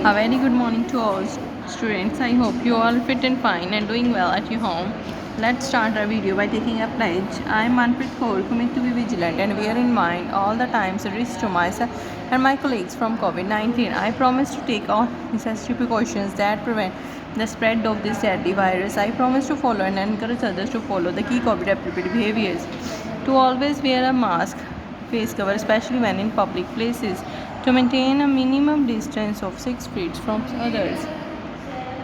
A very good morning to all students. I hope you all fit and fine and doing well at your home. Let's start our video by taking a pledge. I am Manpreet Kaur, commit to be vigilant and bear in mind all the times a risk to myself and my colleagues from COVID-19. I promise to take all necessary precautions that prevent the spread of this deadly virus. I promise to follow and encourage others to follow the key COVID appropriate behaviors. To always wear a mask, face cover, especially when in public places, to maintain a minimum distance of 6 feet from others,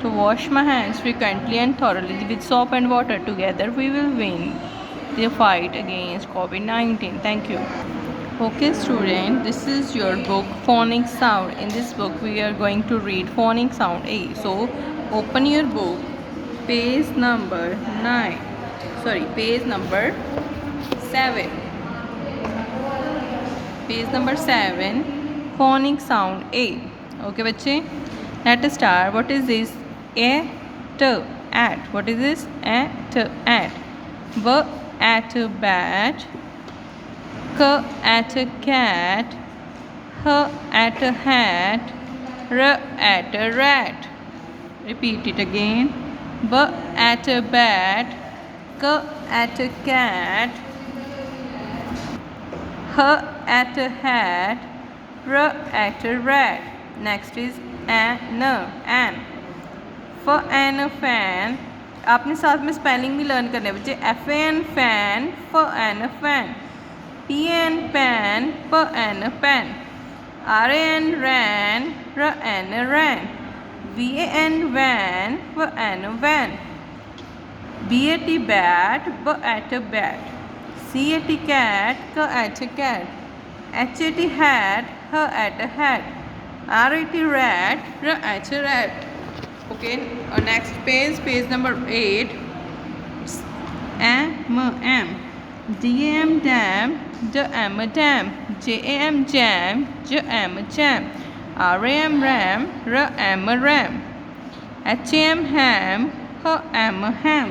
to wash my hands frequently and thoroughly with soap and water. Together we will win the fight against COVID-19. Thank you. Okay student, this is your book Phonic Sound. In this book we are going to read phonic sound A. So open your book, page number 7. Page number 7, phonic sound A. Okay बच्चे, let's start. What is this? A, t, at. What is this? A, t, at. B, at bat. K, at cat. H, at hat. R, at rat. Repeat it again. B, at bat. K, at cat. H, at hat. R, at rat. Next is an. F, fan. आपने साथ में spelling भी learn करने बच्चे. F, fan. F, fan. P, pan. P, pan. R, ran. R, ran. V, van. V, van. B, bat. B, bat. C, cat. K, cat. H, hat. H, hat. R, rat. R, rat. Okay, next page number 8. M. D, dam. D, dam. J, jam. J, jam. R, ram. R, ram. H, ham. H, ham.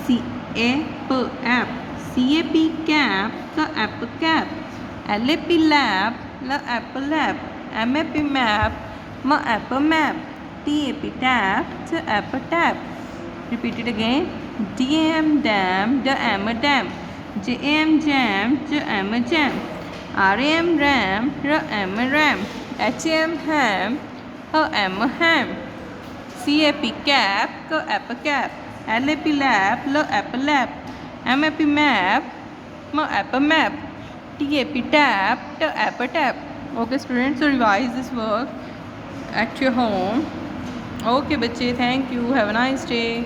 C, app. Cap. Cap. Lap, lap. Lap. Map, map. Map. Tap. Tap. Repeat it again. Dam, dam. Dam. Jam, jam. Jam. Ram, ram. Ram. Ham, ham. Ham. Cap. Cap. Lap, lap. Lap. Map, map. Map. Tap. Tap. Okay students, so revise this work at your home. Okay बच्चे, thank you, have a nice day.